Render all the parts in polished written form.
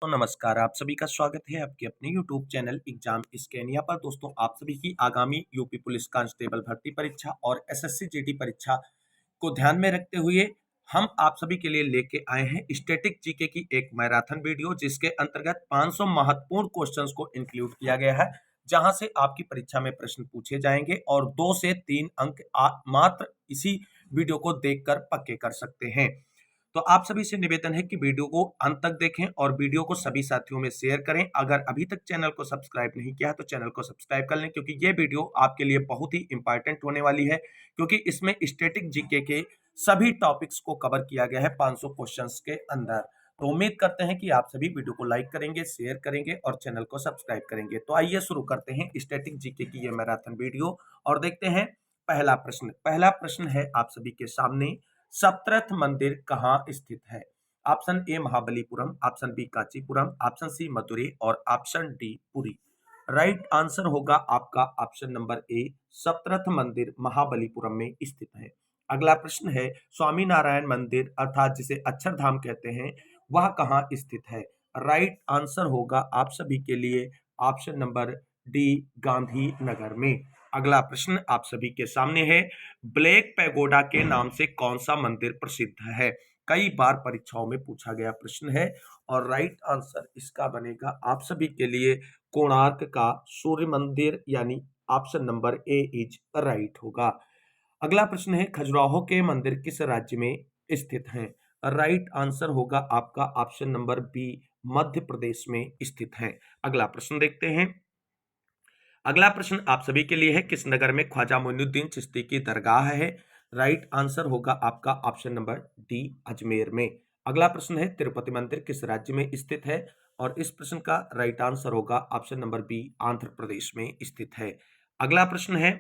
तो नमस्कार, आप सभी का स्वागत है आपके अपने यूट्यूब चैनल एग्जाम स्कैनिया पर। दोस्तों, आप सभी की आगामी यूपी पुलिस कांस्टेबल भर्ती परीक्षा और एसएससी जीडी परीक्षा को ध्यान में रखते हुए हम आप सभी के लिए लेके आए हैं स्टैटिक जीके की एक मैराथन वीडियो, जिसके अंतर्गत 500 महत्वपूर्ण क्वेश्चंस को इंक्लूड किया गया है, जहां से आपकी परीक्षा में प्रश्न पूछे जाएंगे और 2 से 3 अंक मात्र इसी वीडियो को देखकर पक्के कर सकते हैं। तो आप सभी से निवेदन है कि वीडियो को अंत तक देखें और वीडियो को सभी साथियों में शेयर करें। अगर अभी तक चैनल को सब्सक्राइब नहीं किया है तो चैनल को सब्सक्राइब कर लें, क्योंकि ये वीडियो आपके लिए बहुत ही इंपॉर्टेंट होने वाली है, क्योंकि इसमें स्टैटिक जीके के सभी टॉपिक्स को कवर किया गया है 500 क्वेश्चंस के अंदर। तो उम्मीद करते हैं कि आप सभी वीडियो को लाइक करेंगे, शेयर करेंगे और चैनल को सब्सक्राइब करेंगे। तो आइए शुरू करते हैं स्टैटिक जीके की ये मैराथन वीडियो और देखते हैं पहला प्रश्न। पहला प्रश्न है आप सभी के सामने, सप्तरथ मंदिर कहाँ स्थित है? Option A Mahabalipuram, option B Kanchipuram, option C Madurai और option D Puri. Right answer होगा आपका ऑप्शन नंबर ए, सप्तरथ मंदिर महाबलीपुरम में स्थित है। अगला प्रश्न है, स्वामी नारायण मंदिर अर्थात जिसे अक्षरधाम कहते हैं, वह कहाँ स्थित है? राइट आंसर होगा आप सभी के लिए ऑप्शन नंबर डी, गांधीनगर में। अगला प्रश्न आप सभी के सामने है, ब्लैक पैगोडा के नाम से कौन सा मंदिर प्रसिद्ध है? कई बार परीक्षाओं में पूछा गया प्रश्न है और राइट आंसर इसका बनेगा आप सभी के लिए कोणार्क का सूर्य मंदिर, यानी option number A is right होगा। अगला प्रश्न है, खजुराहो के मंदिर किस राज्य में स्थित हैं? राइट आंसर होगा आपका option number B, Madhya Pradesh में स्थित है। अगला प्रश्न देखते हैं। अगला प्रश्न आप सभी के लिए है, किस नगर में ख्वाजा मोइनुद्दीन चिश्ती की दरगाह है? राइट आंसर होगा आपका ऑप्शन नंबर डी, अजमेर में। अगला प्रश्न है, तिरुपति मंदिर किस राज्य में स्थित है? और इस प्रश्न का राइट आंसर होगा option number B, Andhra Pradesh में स्थित है। अगला प्रश्न है,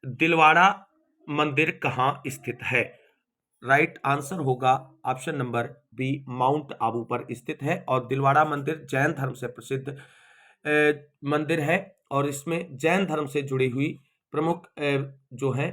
दिलवाड़ा मंदिर कहाँ स्थित है? राइट आंसर होगा option number B, mount Abu पर स्थित है। और दिलवाड़ा मंदिर जैन धर्म से प्रसिद्ध मंदिर है और इसमें जैन धर्म से जुड़ी हुई प्रमुख जो है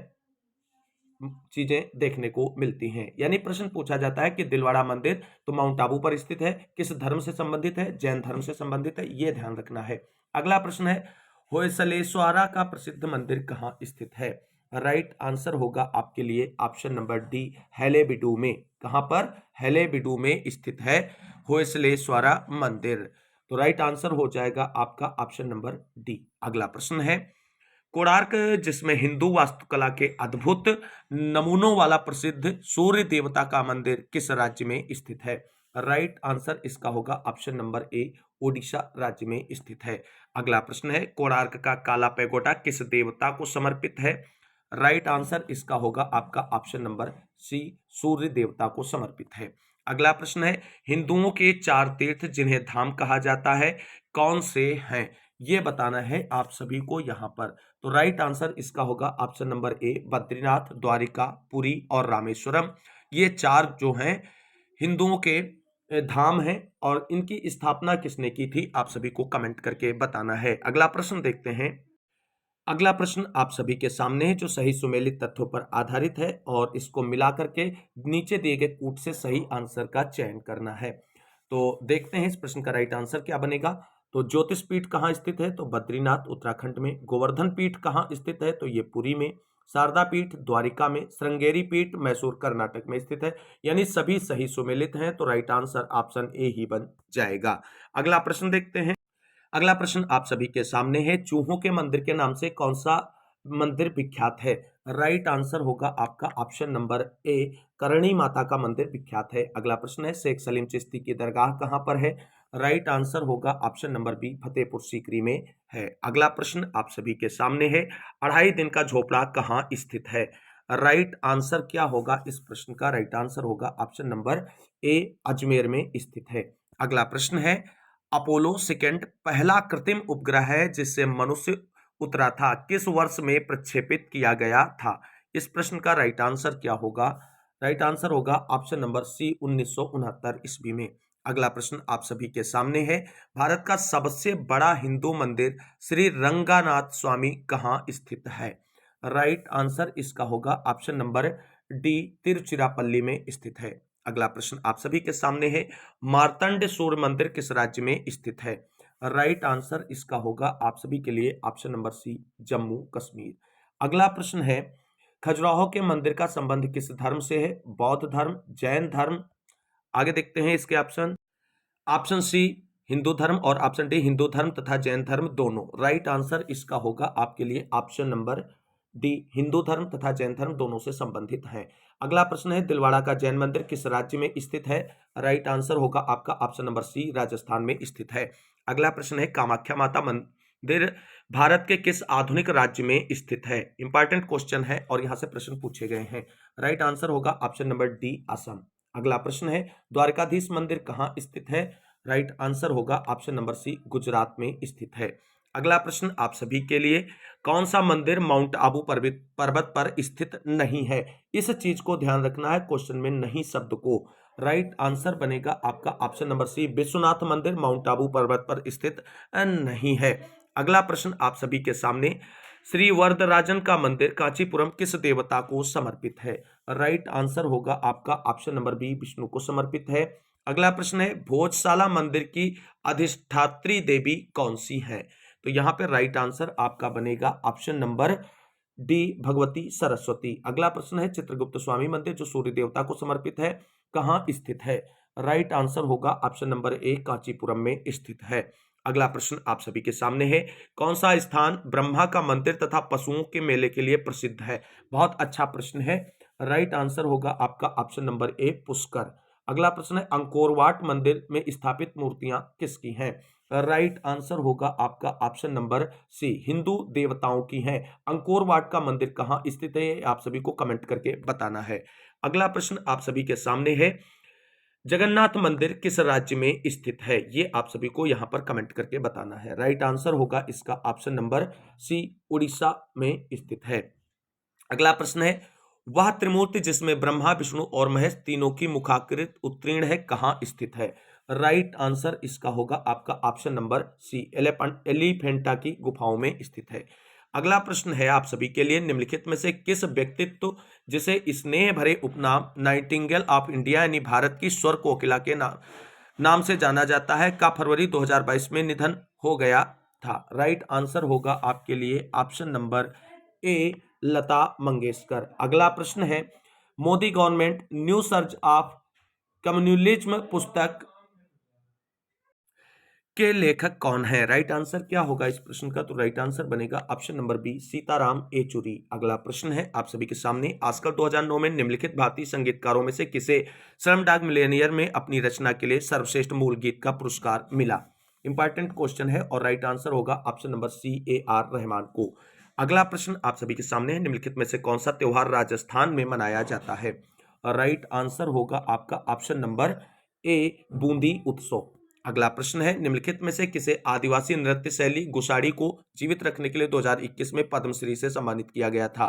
चीजें देखने को मिलती हैं। यानी प्रश्न पूछा जाता है कि दिलवाड़ा मंदिर तो माउंट आबू पर स्थित है, किस धर्म से संबंधित है? जैन धर्म से संबंधित है, ये ध्यान रखना है। अगला प्रश्न है, होयसलेश्वरा का प्रसिद्ध मंदिर कहाँ स्थित है? राइट आंसर होगा आपके लिए ऑप्शन नंबर डी, हैलेबिडू में। कहां पर? हैलेबिडू में स्थित है होयसलेश्वरा मंदिर। तो राइट आंसर हो जाएगा आपका ऑप्शन नंबर डी। अगला प्रश्न है, कोणार्क जिसमें हिंदू वास्तुकला के अद्भुत नमूनों वाला प्रसिद्ध सूर्य देवता का मंदिर किस राज्य में स्थित है? राइट आंसर इसका होगा ऑप्शन नंबर ए, ओडिशा राज्य में स्थित है। अगला प्रश्न है, कोणार्क का काला पैगोडा किस देवता को समर्पित है? राइट आंसर इसका होगा आपका ऑप्शन नंबर सी, सूर्य देवता को समर्पित है। अगला प्रश्न है, हिंदुओं के 4 तीर्थ जिन्हें धाम कहा जाता है, कौन से हैं? ये बताना है आप सभी को यहाँ पर। तो राइट आंसर इसका होगा option number A, Badrinath, Dwarka, Puri और रामेश्वरम। ये 4 जो हैं हिंदुओं के धाम हैं और इनकी स्थापना किसने की थी, आप सभी को कमेंट करके बताना है। अगला प्रश्न देखते हैं। अगला प्रश्न आप सभी के सामने है, जो सही सुमेलित तथ्यों पर आधारित है और इसको मिला करके नीचे दिए गए कूट से सही आंसर का चयन करना है। तो देखते हैं इस प्रश्न का राइट आंसर क्या बनेगा। तो ज्योतिष पीठ कहाँ स्थित है? तो बद्रीनाथ उत्तराखंड में। गोवर्धन पीठ कहाँ स्थित है? तो ये पुरी में। शारदा पीठ द्वारिका में। श्रृंगेरी पीठ मैसूर कर्नाटक में स्थित है। यानी सभी सही सुमेलित हैं, तो राइट आंसर ऑप्शन ए ही बन जाएगा। अगला प्रश्न देखते हैं। अगला प्रश्न आप सभी के सामने है, चूहों के मंदिर के नाम से कौन सा मंदिर विख्यात है? राइट आंसर होगा आपका ऑप्शन नंबर ए, करणी माता का मंदिर विख्यात है। अगला प्रश्न है, शेख सलीम चिश्ती की दरगाह कहां पर है? राइट आंसर होगा option number B, Fatehpur Sikri में है। अगला प्रश्न आप सभी के सामने है, 2.5 दिन का झोपड़ा कहां स्थित है? राइट आंसर क्या होगा इस प्रश्न का? राइट आंसर होगा ऑप्शन नंबर ए, अजमेर में स्थित है। अगला प्रश्न है, अपोलो सेकंड पहला कृत्रिम उपग्रह है जिससे मनुष्य उतरा था, किस वर्ष में प्रक्षेपित किया गया था? इस प्रश्न का राइट आंसर क्या होगा? राइट आंसर होगा ऑप्शन नंबर सी, 1969 ईस्वी में। अगला प्रश्न आप सभी के सामने है, भारत का सबसे बड़ा हिंदू मंदिर श्री रंगनाथ स्वामी कहाँ स्थित है? राइट आंसर इसका होगा ऑप्शन नंबर डी, तिरुचिरापल्ली में स्थित है। अगला प्रश्न आप सभी के सामने है, मार्तंड सूर्य मंदिर किस राज्य में स्थित है? राइट आंसर इसका होगा आप सभी के लिए option number C, Jammu Kashmir. अगला प्रश्न है, खजुराहो के मंदिर का संबंध किस धर्म से है? बौद्ध धर्म, जैन धर्म। आगे देखते हैं इसके ऑप्शन। ऑप्शन सी हिंदू धर्म और ऑप्शन डी हिंदू धर्म तथा जैन धर्म दोनों। राइट आंसर इसका होगा आपके लिए ऑप्शन नंबर डी, हिंदू धर्म तथा जैन धर्म दोनों से संबंधित है। अगला प्रश्न है, दिलवाड़ा का जैन मंदिर किस राज्य में स्थित है? राइट आंसर होगा आपका ऑप्शन नंबर सी, राजस्थान में स्थित है। अगला प्रश्न है, कामाख्या माता मंदिर भारत के किस आधुनिक राज्य में स्थित है? इंपॉर्टेंट क्वेश्चन है और यहां से प्रश्न पूछे गए हैं। राइट आंसर होगा ऑप्शन नंबर डी, असम। अगला प्रश्न है, द्वारकाधीश मंदिर कहां स्थित है? राइट आंसर होगा ऑप्शन नंबर सी, गुजरात में स्थित है। अगला प्रश्न आप सभी के लिए, कौन सा मंदिर माउंट आबू पर्वत पर स्थित नहीं है? इस चीज को ध्यान रखना है क्वेश्चन में, नहीं शब्द को। राइट आंसर बनेगा आपका ऑप्शन नंबर सी, विश्वनाथ मंदिर माउंट आबू पर्वत पर स्थित नहीं है। अगला प्रश्न आप सभी के सामने, श्री वरदराजन का मंदिर कांचीपुरम किस देवता को समर्पित है? राइट आंसर होगा आपका ऑप्शन नंबर बी, विष्णु को समर्पित है। अगला प्रश्न है, भोजशाला मंदिर की अधिष्ठात्री देवी कौन सी है? तो यहां पे राइट आंसर आपका बनेगा option number D, Bhagwati Saraswati. अगला प्रश्न है, चित्रगुप्त स्वामी मंदिर जो सूर्य देवता को समर्पित है कहां स्थित है? राइट आंसर होगा ऑप्शन नंबर ए, कांचीपुरम में स्थित है। अगला प्रश्न आप सभी के सामने है, कौन सा स्थान ब्रह्मा का मंदिर तथा पशुओं के मेले के लिए प्रसिद्ध है? बहुत अच्छा प्रश्न है। राइट आंसर होगा आपका ऑप्शन नंबर ए, पुष्कर। अगला प्रश्न है, अंकोरवाट मंदिर में स्थापित मूर्तियां किसकी हैं? राइट आंसर होगा आपका ऑप्शन नंबर सी, हिंदू देवताओं की हैं। अंकोरवाट का मंदिर कहां स्थित है आप सभी को कमेंट करके बताना है। अगला प्रश्न आप सभी के सामने है, जगन्नाथ मंदिर किस राज्य में स्थित है? ये आप सभी को यहां पर कमेंट करके बताना है। राइट आंसर होगा इसका ऑप्शन नंबर सी, उड़ीसा में स्थित है। अगला प्रश्न है, वह त्रिमूर्ति जिसमें ब्रह्मा, विष्णु और महेश तीनों की मुखाकृत उत्तीर्ण है कहां स्थित है? राइट आंसर इसका होगा आपका ऑप्शन नंबर सी, एलिफेंटा की गुफाओं में स्थित है। अगला प्रश्न है आप सभी के लिए, निम्नलिखित में से किस व्यक्तित्व जिसे स्नेह भरे उपनाम नाइटिंगेल ऑफ इंडिया यानी भारत की स्वर कोकिला के नाम से जाना जाता है का फरवरी 2022 में निधन हो गया था? राइट आंसर होगा आपके लिए ऑप्शन नंबर ए, लता मंगेशकर। अगला प्रश्न है, Modi government new surge of communalism पुस्तक के लेखक कौन है? राइट आंसर क्या होगा इस प्रश्न का? तो राइट आंसर बनेगा option number B, Sitaram Yechury. अगला प्रश्न है आप सभी के सामने, आजकल 2009 में निम्नलिखित भारतीय संगीतकारों में से किसे स्लमडॉग मिलियनेयर में अपनी रचना के लिए सर्वश्रेष्ठ मूल गीत का पुरस्कार मिला? इंपॉर्टेंट क्वेश्चन है और राइट आंसर होगा option number C, A R Rahman को। अगला प्रश्न आप सभी के सामने है, निम्नलिखित में से कौन सा त्योहार राजस्थान में मनाया जाता है? राइट आंसर होगा आपका ऑप्शन नंबर ए, बूंदी उत्सव। अगला प्रश्न है, निम्नलिखित में से किसे आदिवासी नृत्य शैली गुसाड़ी को जीवित रखने के लिए 2021 में पद्मश्री से सम्मानित किया गया था?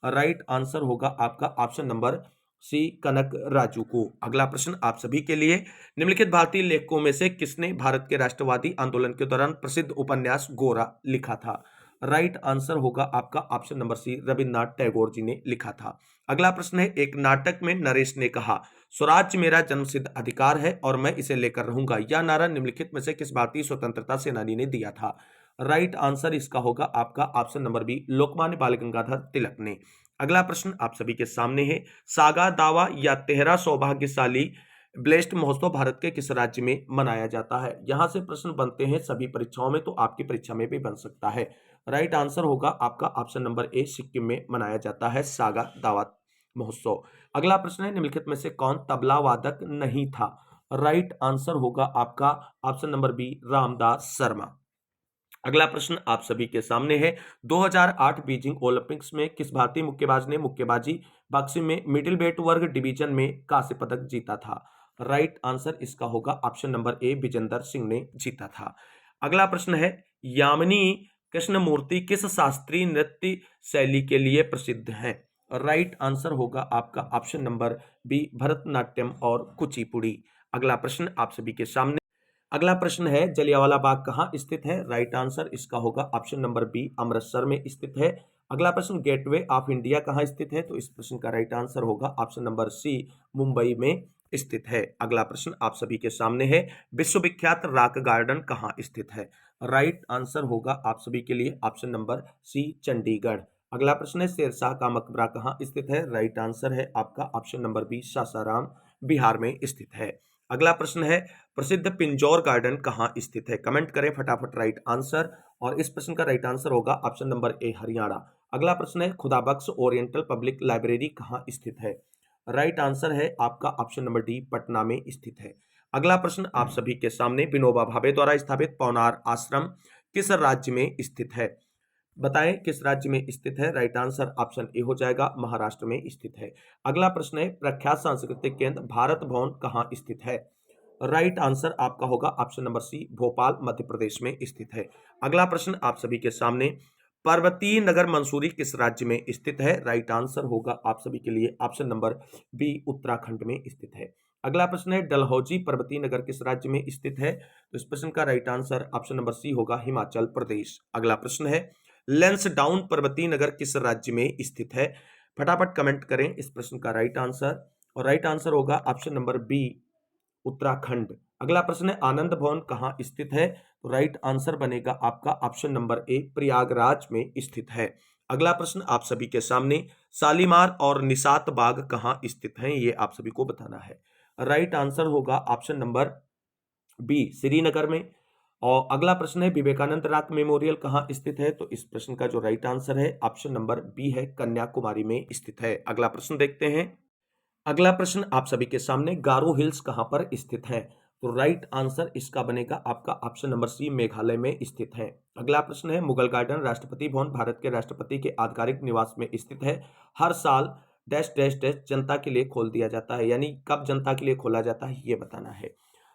राइट आंसर होगा आपका ऑप्शन नंबर सी, कनक राजू को। अगला प्रश्न आप सभी के लिए, निम्नलिखित भारतीय लेखकों में से किसने भारत के राष्ट्रवादी आंदोलन के दौरान प्रसिद्ध उपन्यास गोरा लिखा था? राइट आंसर होगा आपका option number C, Rabindranath Tagore ji ने लिखा था। अगला प्रश्न है, एक नाटक में नरेश ने कहा, स्वराज्य मेरा जन्मसिद्ध अधिकार है और मैं इसे लेकर रहूंगा, यह नारा निम्नलिखित में से किस भारतीय स्वतंत्रता सेनानी ने दिया था? राइट आंसर इसका होगा आपका ऑप्शन नंबर बी, लोकमान्य बाल गंगाधर तिलक ने। अगला प्रश्न आप सभी के सामने है, सागा दावा या तेहरा सौभाग्यशाली ब्लेस्ड महोत्सव भारत के किस राज्य में मनाया जाता है? यहां से प्रश्न बनते हैं सभी परीक्षाओं में, तो आपकी परीक्षा में भी बन सकता है। राइट आंसर होगा आपका ऑप्शन नंबर ए, सिक्किम में मनाया जाता है सागा दावा महोत्सव। अगला प्रश्न है, निम्नलिखित में से कौन तबला वादक नहीं था? राइट आंसर होगा आपका option number B, Ramdas Sharma. अगला प्रश्न आप सभी के सामने है, 2008 बीजिंग ओलंपिक्स में किस भारतीय मुक्केबाज ने मुक्केबाजी बॉक्सिंग में मिडिल वेट वर्ग डिवीजन में कांस्य पदक जीता था? राइट आंसर इसका होगा ऑप्शन नंबर ए, विजेंदर सिंह ने जीता था। अगला प्रश्न है, यामिनी कृष्णमूर्ति किस शास्त्रीय नृत्य शैली के लिए प्रसिद्ध है? राइट आंसर होगा आपका ऑप्शन नंबर बी, भरतनाट्यम और कुचिपुड़ी। अगला प्रश्न आप सभी के सामने, अगला प्रश्न है, जलियांवाला बाग कहाँ स्थित है? राइट आंसर इसका होगा ऑप्शन नंबर बी, अमृतसर में स्थित है। अगला प्रश्न, गेटवे ऑफ इंडिया कहाँ स्थित है? तो इस प्रश्न का राइट आंसर होगा ऑप्शन नंबर सी, मुंबई में स्थित है? अगला प्रश्न आप सभी के सामने है, विश्वविख्यात रॉक गार्डन कहाँ स्थित है? राइट आंसर होगा आप सभी के लिए ऑप्शन नंबर सी, चंडीगढ़। अगला प्रश्न है, शेरशाह का मकबरा कहाँ स्थित है? राइट आंसर है आपका option number B, Sasaram, Bihar में स्थित है। अगला प्रश्न है, प्रसिद्ध पिंजौर गार्डन कहाँ स्थित है? कमेंट करें फटाफट राइट आंसर, और इस प्रश्न का राइट आंसर होगा ऑप्शन नंबर ए, हरियाणा। अगला प्रश्न है, खुदाबख्श ओरिएंटल पब्लिक लाइब्रेरी कहाँ स्थित है? राइट आंसर है आपका ऑप्शन नंबर डी, पटना में स्थित है। अगला प्रश्न आप सभी के सामने, विनोबा भावे द्वारा स्थापित पौनार आश्रम किस राज्य में स्थित है? बताएं किस राज्य में स्थित है? राइट आंसर ऑप्शन ए हो जाएगा, महाराष्ट्र में स्थित है। अगला प्रश्न है, प्रख्यात सांस्कृतिक केंद्र भारत भवन कहाँ स्थित है? राइट आंसर आपका होगा ऑप्शन नंबर सी, भोपाल, मध्य प्रदेश में स्थित है। अगला प्रश्न आप सभी के सामने, पर्वतीय नगर मंसूरी किस राज्य में स्थित है? राइट आंसर होगा आप सभी के लिए ऑप्शन नंबर बी, उत्तराखंड में स्थित है। अगला प्रश्न है, डलहौजी पर्वतीय नगर किस राज्य में स्थित है? तो इस प्रश्न का right answer option number C होगा, हिमाचल प्रदेश। अगला प्रश्न है, लेंसडाउन पर्वतीय नगर किस राज्य में स्थित है? फटाफट कमेंट करें इस प्रश्न का राइट आंसर, और राइट आंसर होगा ऑप्शन नंबर बी, उत्तराखंड। अगला प्रश्न है, आनंद भवन कहाँ स्थित है? तो राइट आंसर बनेगा आपका ऑप्शन नंबर ए, प्रयागराज में स्थित है। अगला प्रश्न आप सभी के सामने, शालीमार और निशात बाग कहाँ स्थित हैं? ये आप सभी को बताना है। राइट आंसर होगा ऑप्शन नंबर बी, श्रीनगर में। और अगला प्रश्न है, विवेकानंद रॉक मेमोरियल कहाँ स्थित है? तो इस प्रश्न का जो राइट आंसर है ऑप्शन नंबर बी है, कन्याकुमारी में स्थित है। अगला प्रश्न देखते हैं। अगला प्रश्न आप सभी के सामने, गारो हिल्स कहां पर स्थित है? तो राइट आंसर इसका बनेगा आपका ऑप्शन नंबर सी, मेघालय में स्थित है। अगला प्रश्न है, मुगल गार्डन राष्ट्रपति भवन भारत के राष्ट्रपति के आधिकारिक निवास में स्थित है। हर साल डैश डैश डैश जनता के लिए खोल दिया जाता है, यानी कब जनता के लिए खोला जाता है ये बताना है।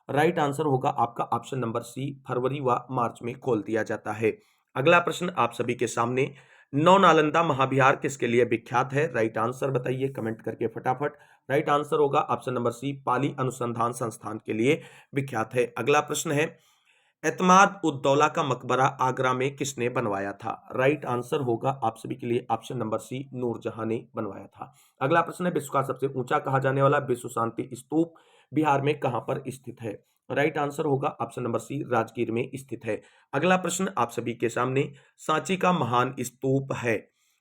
राइट आंसर होगा आपका ऑप्शन नंबर सी, फरवरी व मार्च में खोल दिया जाता है। अगला प्रश्न आप सभी के सामने, नौ नालंदा महाविहार किसके लिए विख्यात है? राइट आंसर बताइए कमेंट करके फटाफट। राइट आंसर होगा ऑप्शन नंबर सी, पाली अनुसंधान संस्थान के लिए विख्यात है। अगला प्रश्न है, एतमाद उद दौला का मकबरा आगरा में किसने बनवाया था? राइट आंसर होगा आप सभी के लिए ऑप्शन नंबर सी, नूरजहां ने बनवाया था। अगला प्रश्न है, विश्व का सबसे ऊंचा कहा जाने वाला विश्व शांति स्तूप बिहार में कहां पर स्थित है? राइट आंसर होगा ऑप्शन नंबर सी, राजगीर में स्थित है। अगला प्रश्न आप सभी के सामने, सांची का महान स्तूप है,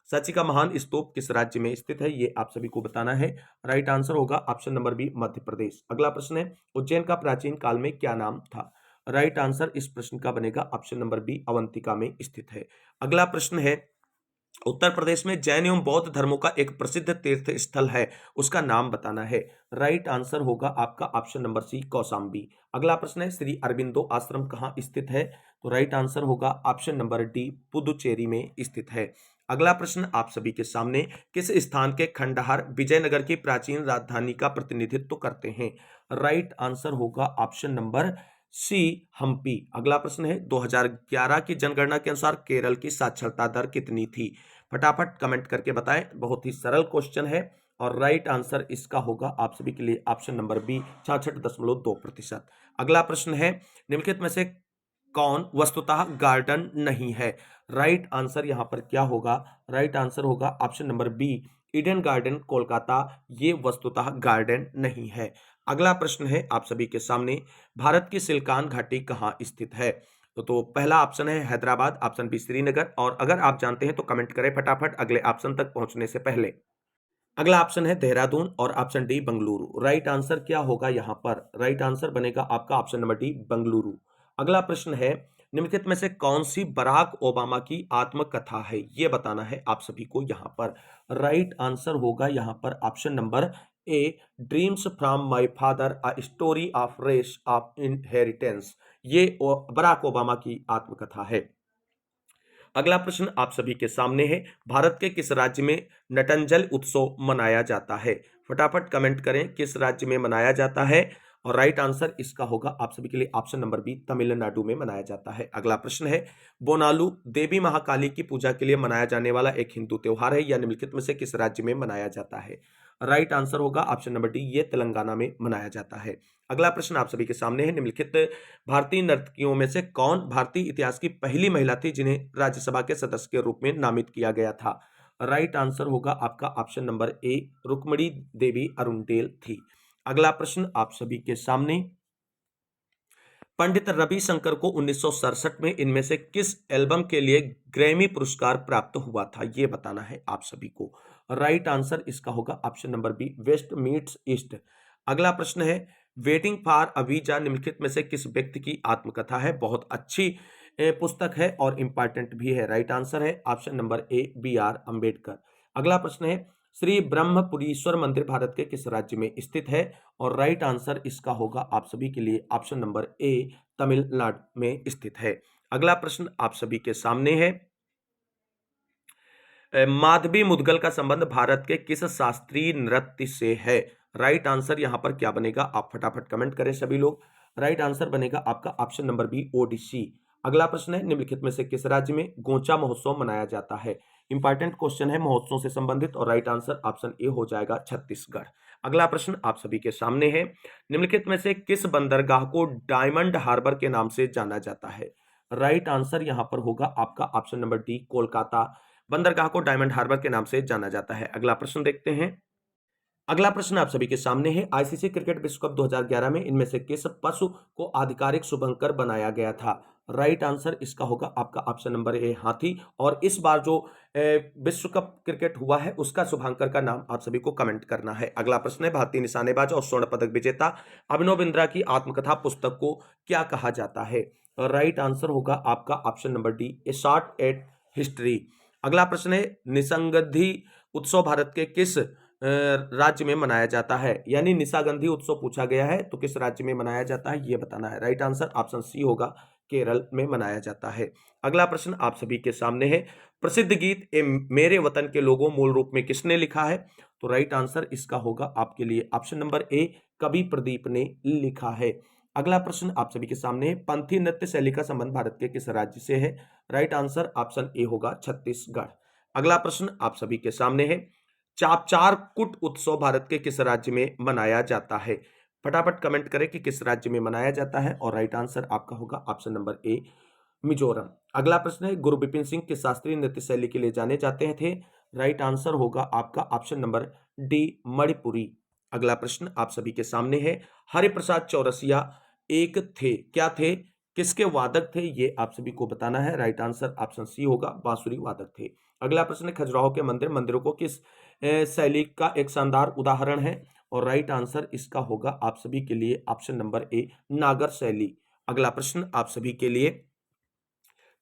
सांची का महान स्तूप किस राज्य में स्थित है? ये आप सभी को बताना है। राइट आंसर होगा option number B, Madhya Pradesh. अगला प्रश्न है, उज्जैन का प्राचीन काल में क्या नाम था? राइट आंसर इस प्रश्न का बनेगा ऑप्शन नंबर बी, अवंतिका में स्थित है। अगला प्रश्न है, उत्तर प्रदेश में जैन एवं बौद्ध धर्मों का एक प्रसिद्ध तीर्थ स्थल है, उसका नाम बताना है। राइट आंसर होगा आपका ऑप्शन नंबर सी, कौशाम्बी। अगला प्रश्न है, श्री अरबिंदो आश्रम कहाँ स्थित है? तो राइट आंसर होगा ऑप्शन नंबर डी, पुदुचेरी में स्थित है। अगला प्रश्न आप सभी के सामने, किस स्थान के खंडहर विजयनगर की प्राचीन राजधानी का प्रतिनिधित्व करते हैं? राइट आंसर होगा ऑप्शन नंबर सी, हम्पी। अगला प्रश्न है, 2011 की जनगणना के अनुसार केरल की साक्षरता दर कितनी थी? फटाफट कमेंट करके बताएं, बहुत ही सरल क्वेश्चन है, और राइट आंसर इसका होगा आप सभी के लिए ऑप्शन नंबर बी, 66.2%। अगला प्रश्न है, निम्नलिखित में से कौन वस्तुतः गार्डन नहीं है? राइट आंसर यहां पर क्या होगा? राइट आंसर होगा option number B, Eden garden Kolkata, ये वस्तुतः गार्डन नहीं है। अगला प्रश्न है आप सभी के सामने, भारत की सिलकान घाटी कहाँ स्थित है? तो पहला ऑप्शन है हैदराबाद, ऑप्शन बी श्रीनगर, और अगर आप जानते हैं तो कमेंट करें फटाफट अगले ऑप्शन तक पहुंचने से पहले। अगला ऑप्शन है देहरादून और option D Bengaluru. Right answer क्या होगा यहां पर? राइट आंसर बनेगा आपका ऑप्शन नंबर डी, बंगलुरु। अगला प्रश्न है, निम्नलिखित में से कौन सी बराक ओबामा की आत्मकथा है? ये बताना है आप सभी को यहां पर। राइट आंसर होगा यहां पर option number A, dreams from my father a story of race of inheritance, ये बराक ओबामा की आत्मकथा है। अगला प्रश्न आप सभी के सामने है, भारत के किस राज्य में नटंजल उत्सव मनाया जाता है? फटाफट कमेंट करें किस राज्य में मनाया जाता है, और राइट आंसर इसका होगा आप सभी के लिए ऑप्शन नंबर बी, तमिलनाडु में मनाया जाता है। अगला प्रश्न है, बोनालू देवी महाकाली की पूजा के लिए मनाया जाने वाला एक हिंदू त्योहार है, या निम्नलिखित में से किस राज्य में मनाया जाता है? राइट आंसर होगा ऑप्शन नंबर डी, ये तेलंगाना में मनाया जाता है। अगला प्रश्न आप सभी के सामने है, निम्नलिखित भारतीय नर्तकियों में से कौन भारतीय इतिहास की पहली महिला थी जिन्हें राज्यसभा के सदस्य के रूप में नामित किया गया था? राइट आंसर होगा आपका option number A, Rukmini Devi Arundale थी। अगला प्रश्न आप सभी के सामने, पंडित रविशंकर को 1967 में इनमें से किस एल्बम के लिए ग्रैमी पुरस्कार प्राप्त हुआ था, यह बताना है आप सभी को। राइट आंसर इसका होगा option number B, west meets east. अगला प्रश्न है, वेटिंग फॉर अ वीजा निम्नलिखित में से किस व्यक्ति की आत्मकथा है? बहुत अच्छी पुस्तक है और इंपॉर्टेंट भी है। राइट आंसर है option number A, B R Ambedkar. अगला प्रश्न है, श्री ब्रह्मपुरीश्वर मंदिर भारत के किस राज्य में स्थित है? और राइट आंसर इसका होगा आप सभी के लिए ऑप्शन नंबर ए, तमिलनाडु में स्थित है। अगला प्रश्न आप सभी के सामने है, माधवी मुदगल का संबंध भारत के किस शास्त्रीय नृत्य से है? राइट आंसर यहां पर क्या बनेगा, आप फटाफट कमेंट करें सभी लोग। राइट आंसर बनेगा आपका ऑप्शन नंबर बी, ओडिसी। अगला प्रश्न है, निम्नलिखित में से किस राज्य में गोंचा महोत्सव मनाया जाता है? इंपॉर्टेंट क्वेश्चन है महोत्सव से संबंधित, और राइट आंसर ऑप्शन ए हो जाएगा, छत्तीसगढ़। अगला प्रश्न आप सभी के सामने है, निम्नलिखित में से किस बंदरगाह को डायमंड हार्बर के नाम से जाना जाता है? राइट आंसर यहां पर होगा आपका ऑप्शन नंबर डी, कोलकाता बंदरगाह को डायमंड हार्बर के नाम से जाना जाता है। अगला प्रश्न देखते हैं। अगला प्रश्न आप सभी के सामने है, आईसीसी क्रिकेट विश्व कप 2011 में इनमें से किस पशु को आधिकारिक शुभंकर बनाया गया था? राइट आंसर इसका होगा आपका ऑप्शन नंबर ए, हाथी। और इस बार जो विश्व कप क्रिकेट हुआ है उसका शुभांकर का नाम आप सभी को कमेंट करना है। अगला प्रश्न है, भारतीय निशानेबाज और स्वर्ण पदक विजेता अभिनव बिंद्रा की आत्मकथा पुस्तक को क्या कहा जाता है? राइट आंसर होगा आपका option number D, A short at history. अगला प्रश्न है, निसंगंधी उत्सव भारत के किस राज्य में मनाया जाता है? यानी निशागंधी उत्सव पूछा गया है तो किस राज्य में मनाया जाता है ये बताना है। राइट आंसर ऑप्शन सी होगा, केरल में मनाया जाता है। अगला प्रश्न आप सभी के सामने है, प्रसिद्ध गीत ए मेरे वतन के लोगों मूल रूप में किसने लिखा है? तो राइट आंसर इसका होगा आपके लिए ऑप्शन नंबर ए, कवि प्रदीप ने लिखा है। अगला प्रश्न आप सभी के सामने है, पंथी नृत्य शैली का संबंध भारत के किस राज्य से है? राइट आंसर ऑप्शन ए होगा, छत्तीसगढ़। अगला प्रश्न आप सभी के सामने है, चापचार कुट उत्सव भारत के किस राज्य में मनाया जाता है? फटाफट कमेंट करें कि किस राज्य में मनाया जाता है, और राइट आंसर आपका होगा ऑप्शन नंबर ए, मिजोरम। अगला प्रश्न है, गुरु बिपिन सिंह किस शास्त्रीय नृत्य शैली के लिए जाने जाते थे? राइट आंसर होगा आपका ऑप्शन नंबर डी, मणिपुरी। अगला प्रश्न आप सभी के सामने है, हरिप्रसाद चौरसिया एक थे, क्या थे, किसके वादक थे, ये आप सभी को बताना है। राइट आंसर ऑप्शन सी होगा, बांसुरी वादक थे। अगला प्रश्न है, खजुराहो के मंदिरों को किस शैली का एक शानदार उदाहरण है? और राइट आंसर इसका होगा आप सभी के लिए ऑप्शन नंबर ए, नागर शैली। अगला प्रश्न आप सभी के लिए,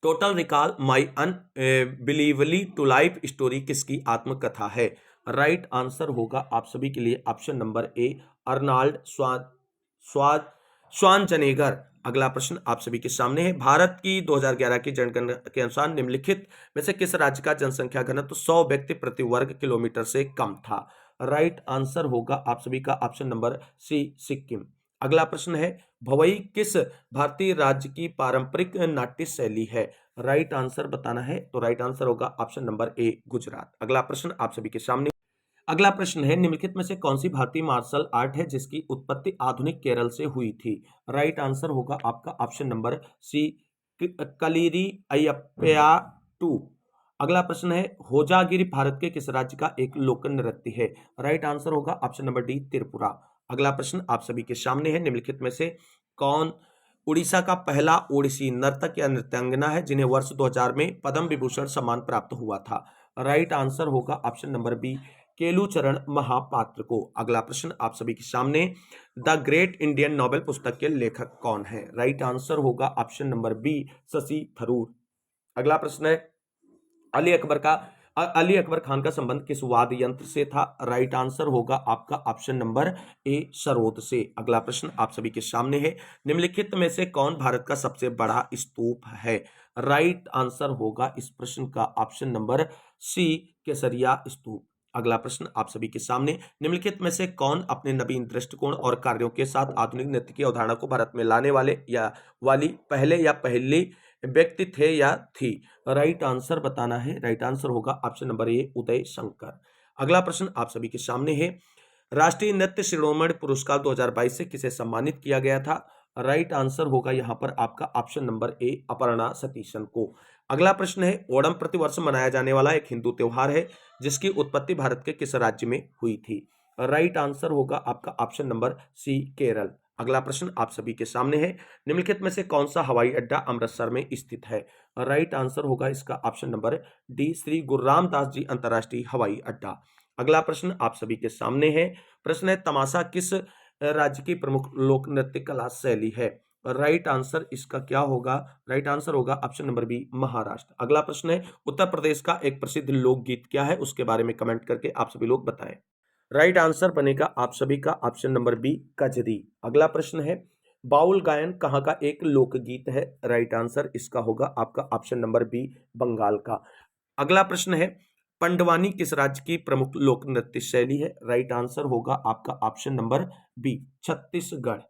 total recall my unbelievably true life story किसकी आत्मकथा है? राइट आंसर होगा आप सभी के लिए ऑप्शन नंबर ए, अर्नाल्ड श्वार्ज़नेगर। अगला प्रश्न आप सभी के सामने है, भारत की 2011 की जनगणना के अनुसार निम्नलिखित में से किस राज्य का जनसंख्या घनत्व 100 व्यक्ति प्रति वर्ग किलोमीटर से कम था? राइट आंसर होगा आप सभी का ऑप्शन नंबर सी, सिक्किम। अगला प्रश्न है, भवई किस भारतीय राज्य की पारंपरिक नाट्य शैली है? राइट आंसर बताना है, तो राइट आंसर होगा ऑप्शन नंबर ए, गुजरात। अगला प्रश्न आप सभी के सामने, अगला प्रश्न है, निम्नलिखित में से कौन सी भारतीय मार्शल आर्ट है जिसकी उत्पत्ति आधुनिक केरल से हुई थी? राइट आंसर होगा आपका ऑप्शन नंबर सी, कलीरी अयप्पयाटू। अगला प्रश्न है, होजागिरी भारत के किस राज्य का एक लोक नृत्य है? राइट आंसर होगा ऑप्शन नंबर डी, त्रिपुरा। अगला प्रश्न आप सभी के सामने है, निम्नलिखित में से कौन उड़ीसा का पहला ओडिसी नर्तक या नृत्यांगना है जिन्हें वर्ष 2000 में पद्म विभूषण सम्मान प्राप्त हुआ था? राइट आंसर होगा option number B, Kelucharan Mohapatra को। अगला प्रश्न आप सभी के सामने, द ग्रेट इंडियन नोवेल पुस्तक के लेखक कौन है? राइट आंसर होगा option number B, Shashi Tharoor. अगला प्रश्न है, अली अकबर खान का संबंध किस वाद्य यंत्र से था? राइट आंसर होगा आपका ऑप्शन नंबर ए, सरोद से। अगला प्रश्न आप सभी के सामने है, निम्नलिखित में से कौन भारत का सबसे बड़ा स्तूप है? राइट आंसर होगा इस प्रश्न का ऑप्शन नंबर सी, केसरिया स्तूप। अगला प्रश्न आप सभी के सामने, निम्नलिखित में से कौन अपने नवीन दृष्टिकोण और कार्यों के साथ आधुनिक नृत्य की अवधारणा को भारत में लाने वाले या वाली पहली व्यक्ति थे या थी? राइट आंसर बताना है। राइट आंसर होगा ऑप्शन नंबर ए, उदय शंकर। अगला प्रश्न आप सभी के सामने है, राष्ट्रीय नृत्य शिरोमणि पुरस्कार 2022 से किसे सम्मानित किया गया था? राइट आंसर होगा यहां पर आपका ऑप्शन नंबर ए, अपर्णा सतीशन को। अगला प्रश्न है, ओणम प्रतिवर्ष मनाया जाने वाला एक हिंदू त्योहार है जिसकी उत्पत्ति भारत के किस राज्य में हुई थी? राइट आंसर होगा आपका ऑप्शन नंबर सी केरल। अगला प्रश्न आप सभी के सामने है, निम्नलिखित में से कौन सा हवाई अड्डा अमृतसर में स्थित है? राइट आंसर होगा इसका ऑप्शन नंबर डी, श्री गुरु रामदास जी अंतर्राष्ट्रीय हवाई अड्डा। अगला प्रश्न आप सभी के सामने है, प्रश्न है तमाशा किस राज्य की प्रमुख लोक नृत्य कला शैली है? राइट आंसर इसका क्या होगा? राइट आंसर होगा ऑप्शन नंबर बी, महाराष्ट्र। अगला प्रश्न है, उत्तर प्रदेश का एक प्रसिद्ध लोकगीत क्या है? उसके बारे में कमेंट करके आप सभी लोग बताएं। राइट आंसर बनेगा आप सभी का ऑप्शन नंबर बी, कजरी। अगला प्रश्न है, बाउल गायन कहाँ का एक लोकगीत है? राइट आंसर इसका होगा आपका ऑप्शन नंबर बी, बंगाल का। अगला प्रश्न है, पंडवानी किस राज्य की प्रमुख लोक नृत्य शैली है? राइट आंसर होगा आपका ऑप्शन नंबर बी, छत्तीसगढ़।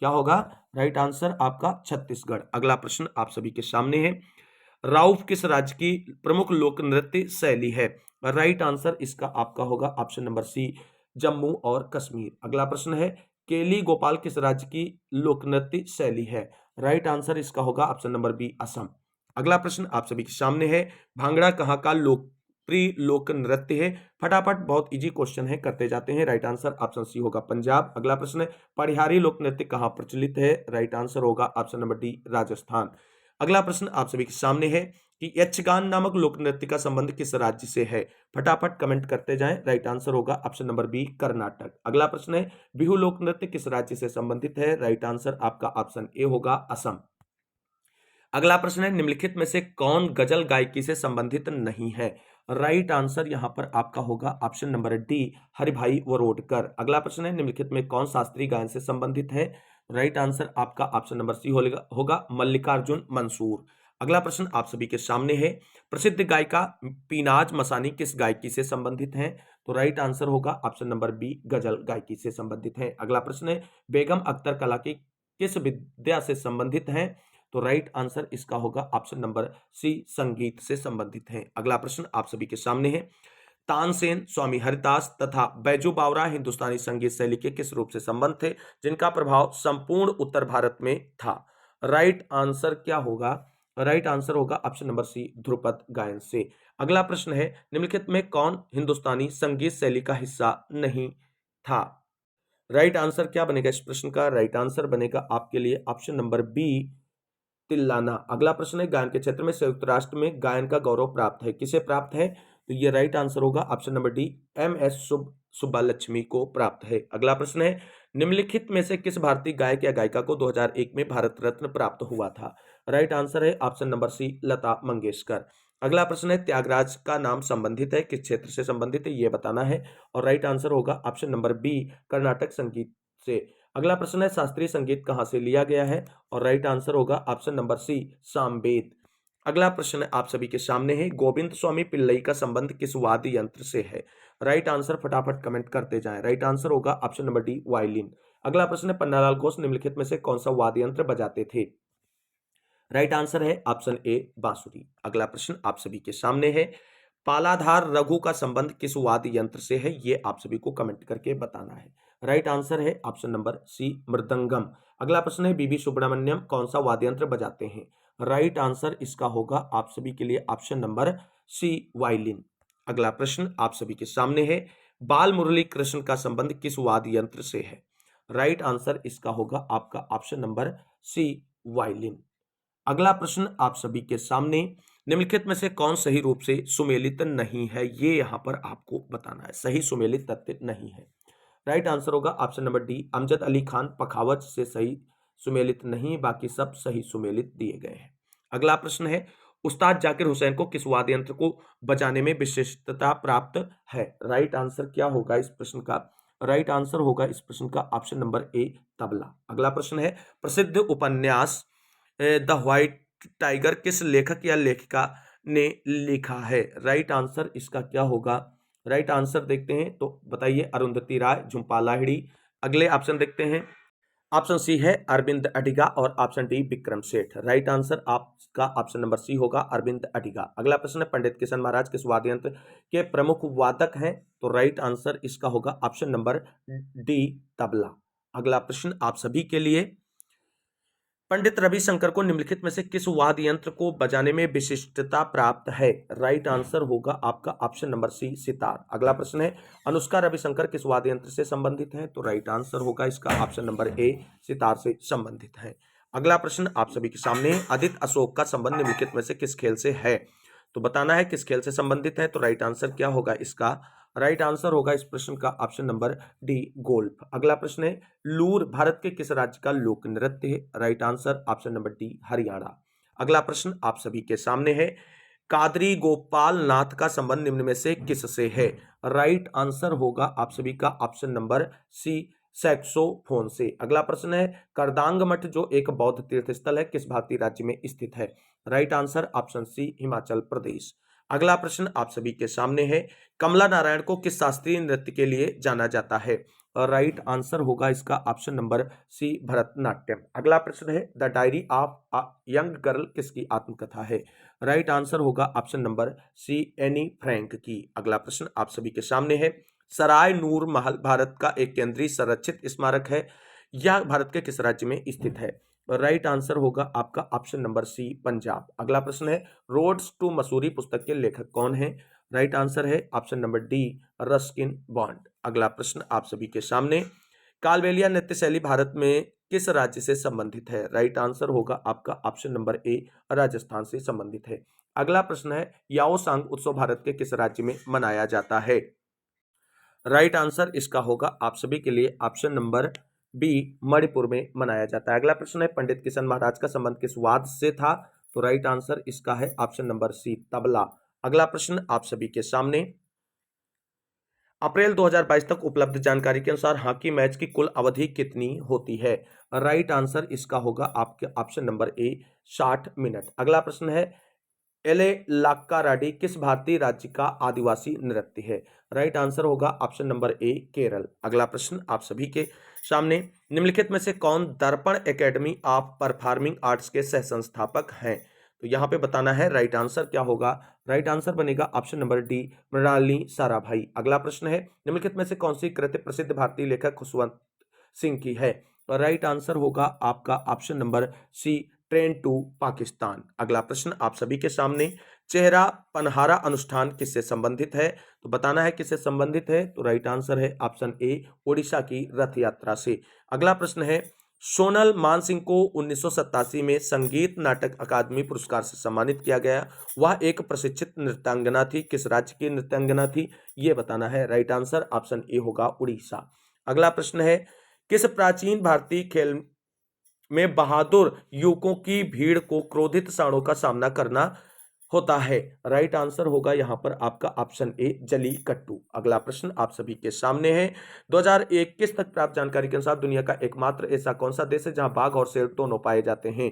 क्या होगा? राइट आंसर आपका छत्तीसगढ़। अगला प्रश्न आप सभी के सामने है, राउफ किस राज्य की प्रमुख लोक नृत्य शैली है? राइट आंसर इसका आपका होगा ऑप्शन नंबर सी, जम्मू और कश्मीर। अगला प्रश्न है, केली गोपाल किस राज्य की लोक नृत्य शैली है? राइट आंसर इसका होगा ऑप्शन नंबर बी, असम। अगला प्रश्न आप सभी के सामने है, भांगड़ा कहाँ का लोकप्रिय लोक नृत्य है? फटाफट, बहुत इजी क्वेश्चन है, करते जाते हैं। राइट आंसर ऑप्शन सी होगा पंजाब। अगला प्रश्न है, पढ़ियारी लोक नृत्य कहाँ प्रचलित है? राइट आंसर होगा ऑप्शन नंबर डी, राजस्थान। अगला प्रश्न आप सभी के सामने है कि यक्षगान नामक लोक नृत्य का संबंध किस राज्य से है? फटाफट कमेंट करते जाएं। राइट आंसर होगा ऑप्शन नंबर बी, कर्नाटक। अगला प्रश्न है, बिहू लोक नृत्य किस राज्य से संबंधित है? राइट आंसर आपका ऑप्शन ए होगा, असम। अगला प्रश्न है, निम्नलिखित में से कौन गजल गायकी से संबंधित नहीं है? राइट आंसर यहां पर आपका होगा ऑप्शन नंबर डी, हरिभाई वरोडकर। अगला प्रश्न है, निम्नलिखित में कौन शास्त्रीय गायन से संबंधित है? राइट आंसर आपका ऑप्शन नंबर सी होगा मल्लिकार्जुन मंसूर। अगला प्रश्न आप सभी के सामने है, प्रसिद्ध गायिका पीनाज मसानी किस गायकी से संबंधित है? तो राइट आंसर होगा ऑप्शन नंबर बी, गजल गायकी से संबंधित है। अगला प्रश्न है, बेगम अख्तर कला की किस विद्या से संबंधित है? तो राइट आंसर इसका होगा ऑप्शन नंबर सी, संगीत से संबंधित है। अगला प्रश्न आप सभी के सामने है, तानसेन, स्वामी हरिदास तथा बैजू बावरा हिंदुस्तानी संगीत शैली के किस रूप से संबंध थे जिनका प्रभाव संपूर्ण उत्तर भारत में था? राइट आंसर क्या होगा? राइट आंसर होगा ऑप्शन नंबर सी, ध्रुपद गायन से। अगला प्रश्न है, निम्नलिखित में कौन हिंदुस्तानी संगीत शैली का हिस्सा नहीं था? राइट आंसर क्या बनेगा इस प्रश्न का? राइट आंसर बनेगा आपके लिए ऑप्शन नंबर बी, तिल्लाना। अगला प्रश्न है, गायन के क्षेत्र में संयुक्त राष्ट्र में गायन का गौरव प्राप्त है, किसे प्राप्त है? तो ये राइट आंसर होगा option number D, M S Subbulakshmi को प्राप्त है। अगला प्रश्न है, निम्नलिखित में से किस भारतीय गायक या गायिका को 2001 में भारत रत्न प्राप्त हुआ था? राइट आंसर है ऑप्शन नंबर सी, लता मंगेशकर। अगला प्रश्न है, त्यागराज का नाम संबंधित है, किस क्षेत्र से संबंधित है ये बताना है, और राइट आंसर होगा ऑप्शन नंबर बी, कर्नाटक संगीत से। अगला प्रश्न है, शास्त्रीय संगीत कहां से लिया गया है? और राइट आंसर होगा ऑप्शन नंबर सी, सामवेद। अगला प्रश्न आप सभी के सामने है, गोविंद स्वामी पिल्लई का संबंध किस वाद्य यंत्र से है? राइट आंसर फटाफट कमेंट करते जाएं। राइट आंसर होगा ऑप्शन नंबर डी, वायलिन। अगला प्रश्न है, पन्नालाल घोष निम्नलिखित में से कौन सा वाद्य यंत्र बजाते थे? राइट आंसर है ऑप्शन ए, बांसुरी। अगला प्रश्न आप सभी के सामने है, पालाधार रघु का संबंध किस वाद्य यंत्र से है? ये आप सभी को कमेंट करके बताना है। राइट आंसर है ऑप्शन नंबर सी, मृदंगम। अगला प्रश्न है, बीबी सुब्रमण्यम कौन सा वाद्य यंत्र बजाते हैं? राइट आंसर इसका होगा आप सभी के लिए ऑप्शन नंबर सी, वायलिन। अगला प्रश्न आप सभी के सामने है, बाल मुरली कृष्ण का संबंध किस वाद्य यंत्र से है? राइट आंसर इसका होगा आपका ऑप्शन नंबर सी, वायलिन। अगला प्रश्न आप सभी के सामने, निम्नलिखित में से कौन सही रूप से सुमेलित नहीं है? ये यहां पर आपको बताना है, सही सुमेलित तथ्य नहीं है। राइट आंसर होगा option number D, Amjad Ali Khan pakhawaj से सही सुमेलित नहीं, बाकी सब सही सुमेलित दिए गए हैं। अगला प्रश्न है, उस्ताद जाकिर हुसैन को किस वाद्य यंत्र को बजाने में विशिष्टता प्राप्त है? राइट आंसर क्या होगा इस प्रश्न का? राइट आंसर होगा इस प्रश्न का ऑप्शन नंबर ए, तबला। अगला प्रश्न है, प्रसिद्ध उपन्यास द व्हाइट टाइगर किस लेखक या लेखिका ने लिखा है? राइट आंसर इसका क्या होगा? राइट आंसर देखते हैं तो बताइए, अरुंधति राय, झुंपा लाहिड़ी। अगले ऑप्शन देखते हैं, ऑप्शन सी है अरविंद अडिगा और option D Vikram Seth. Right answer आपका ऑप्शन नंबर सी होगा, अरविंद अडिगा। अगला प्रश्न है, पंडित किशन महाराज किस वाद्य यंत्र के प्रमुख वादक हैं? तो राइट आंसर इसका होगा ऑप्शन नंबर डी, तबला। अगला प्रश्न आप सभी के लिए, पंडित रविशंकर को निम्नलिखित में से किस वाद्य यंत्र को बजाने में विशिष्टता प्राप्त है? राइट आंसर होगा आपका ऑप्शन नंबर सी, सितार। अगला प्रश्न है, अनुष्का रविशंकर किस वाद्य यंत्र से संबंधित है? तो राइट आंसर होगा इसका ऑप्शन नंबर ए, सितार से संबंधित है। अगला प्रश्न आप सभी के सामने, आदित्य अशोक का संबंध निम्नलिखित में से किस खेल से है? तो बताना है किस खेल से संबंधित है। तो राइट आंसर क्या होगा इसका? राइट आंसर होगा इस प्रश्न का ऑप्शन नंबर डी, गोल्फ। अगला प्रश्न है, लूर भारत के किस राज्य का लोक नृत्य है? Right answer option number D, Haryana. अगला प्रश्न आप सभी के सामने है, कादरी गोपाल नाथ का संबंध निम्न में से किससे है? राइट आंसर होगा आप सभी का ऑप्शन नंबर सी, सैक्सोफोन से। अगला प्रश्न है, करदांग मठ जो एक बौद्ध तीर्थ स्थल है किस भारतीय राज्य में स्थित है? Right answer option C, Himachal Pradesh. अगला प्रश्न आप सभी के सामने है, कमला नारायण को किस शास्त्रीय नृत्य के लिए जाना जाता है? राइट आंसर होगा इसका ऑप्शन नंबर सी, भरतनाट्यम। अगला प्रश्न है, the diary of a young girl किसकी आत्मकथा है? राइट आंसर होगा option number C, Anne Frank की। अगला प्रश्न आप सभी के सामने है, सराय नूर महल भारत का एक केंद्रीय संरक्षित स्मारक है, यह भारत के किस राज्य में स्थित है? राइट आंसर होगा आपका ऑप्शन नंबर सी, पंजाब। अगला प्रश्न है, रोड्स टू मसूरी पुस्तक के लेखक कौन है? राइट आंसर है option number D, Ruskin bond. अगला प्रश्न आप सभी के सामने, कालबेलिया नृत्य शैली भारत में किस राज्य से संबंधित है? राइट आंसर होगा आपका ऑप्शन नंबर ए, राजस्थान से संबंधित है। अगला प्रश्न है, याओसांग उत्सव भारत के किस राज्य में मनाया जाता है? राइट आंसर इसका होगा आप सभी के लिए ऑप्शन नंबर बी, मणिपुर में मनाया जाता है। अगला प्रश्न है, पंडित किशन महाराज का संबंध किस वाद्य से था? तो राइट आंसर इसका है ऑप्शन नंबर सी, तबला। अगला प्रश्न आप सभी के सामने, अप्रैल 2022 तक उपलब्ध जानकारी के अनुसार हॉकी मैच की कुल अवधि कितनी होती है? राइट आंसर इसका होगा आपके ऑप्शन नंबर ए, 60 मिनट। अगला प्रश्न है, एले लाक्काराडी किस भारतीय राज्य का आदिवासी नृत्य है? राइट आंसर होगा ऑप्शन नंबर ए, केरल। अगला प्रश्न आप सभी के सामने, निम्नलिखित में से कौन दर्पण एकेडमी ऑफ परफॉर्मिंग आर्ट्स के सह संस्थापक हैं? तो यहाँ पे बताना है राइट आंसर क्या होगा। राइट आंसर बनेगा option number D, Mrinalini Sarabhai. अगला प्रश्न है, निम्नलिखित में से कौन सी कृति प्रसिद्ध भारतीय लेखक खुशवंत सिंह की है? राइट आंसर होगा आपका option number C, train to Pakistan. अगला प्रश्न आप सभी के सामने, चेहरा पनहारा अनुष्ठान किससे संबंधित है? तो बताना है किससे संबंधित है। तो राइट आंसर है ऑप्शन ए, ओडिशा की रथ यात्रा से। अगला प्रश्न है, सोनल मानसिंह को 1987 में संगीत नाटक अकादमी पुरस्कार से सम्मानित किया गया, वह एक प्रशिक्षित नृत्यांगना थी, किस राज्य की नृत्यांगना थी ये बताना है। राइट आंसर ऑप्शन ए होगा, उड़ीसा। अगला प्रश्न है, किस प्राचीन भारतीय खेल में बहादुर युवकों की भीड़ को क्रोधित सांडों का सामना करना होता है? राइट आंसर होगा यहां पर आपका ऑप्शन ए, जली कट्टू। अगला प्रश्न आप सभी के सामने है, 2021 तक प्राप्त जानकारी के अनुसार दुनिया का एकमात्र ऐसा कौन सा देश है जहां बाघ और शेर दोनों पाए जाते हैं?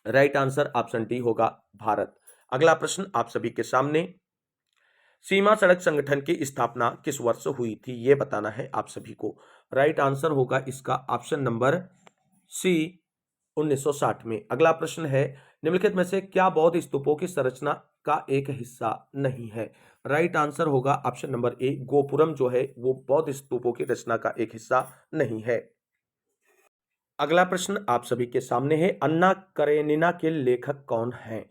राइट आंसर ऑप्शन डी होगा, भारत। अगला प्रश्न आप सभी के सामने, सीमा सड़क संगठन की स्थापना किस वर्ष हुई थी ये बताना है आप सभी को। राइट आंसर होगा इसका ऑप्शन नंबर सी, 1960 में। अगला प्रश्न है, निम्नलिखित में से क्या बौद्ध स्तूपों की संरचना का एक हिस्सा नहीं है? राइट आंसर होगा ऑप्शन नंबर ए, गोपुरम जो है वो बौद्ध स्तूपों की रचना का एक हिस्सा नहीं है। अगला प्रश्न आप सभी के सामने है, अन्ना करेनिना के लेखक कौन हैं?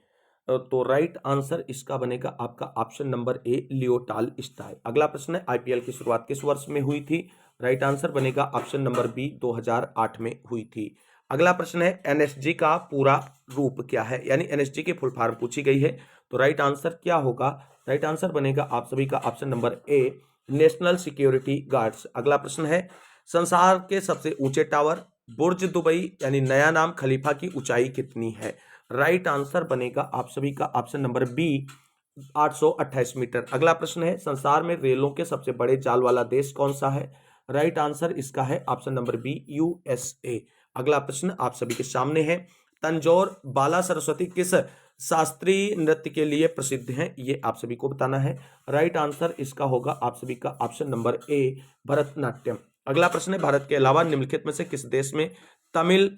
तो राइट आंसर इसका बनेगा आपका ऑप्शन नंबर ए, लियो टॉलस्टॉय। अगला प्रश्न है, आईपीएल की शुरुआत किस वर्ष में हुई थी? राइट आंसर बनेगा ऑप्शन नंबर बी, 2008 में हुई थी। अगला प्रश्न है, एनएसजी का पूरा रूप क्या है, यानी एनएसजी की फुल फॉर्म पूछी गई है, तो राइट आंसर क्या होगा? राइट आंसर बनेगा आप सभी का ऑप्शन नंबर ए, नेशनल सिक्योरिटी गार्ड्स। अगला प्रश्न है, संसार के सबसे ऊंचे टावर बुर्ज दुबई यानी नया नाम खलीफा की ऊंचाई कितनी है? राइट आंसर बनेगा आप सभी का ऑप्शन नंबर बी, 828 मीटर। अगला प्रश्न है, संसार में रेलों के सबसे बड़े जाल वाला देश कौन सा है? राइट आंसर इसका है ऑप्शन नंबर बी, यूएसए। अगला प्रश्न आप सभी के सामने है, तंजौर बाला सरस्वती किस शास्त्रीय नृत्य के लिए प्रसिद्ध है ये आप सभी को बताना है। राइट आंसर इसका होगा आप सभी का ऑप्शन नंबर ए, भरतनाट्यम। अगला प्रश्न है, भारत के अलावा निम्नलिखित में से किस देश में तमिल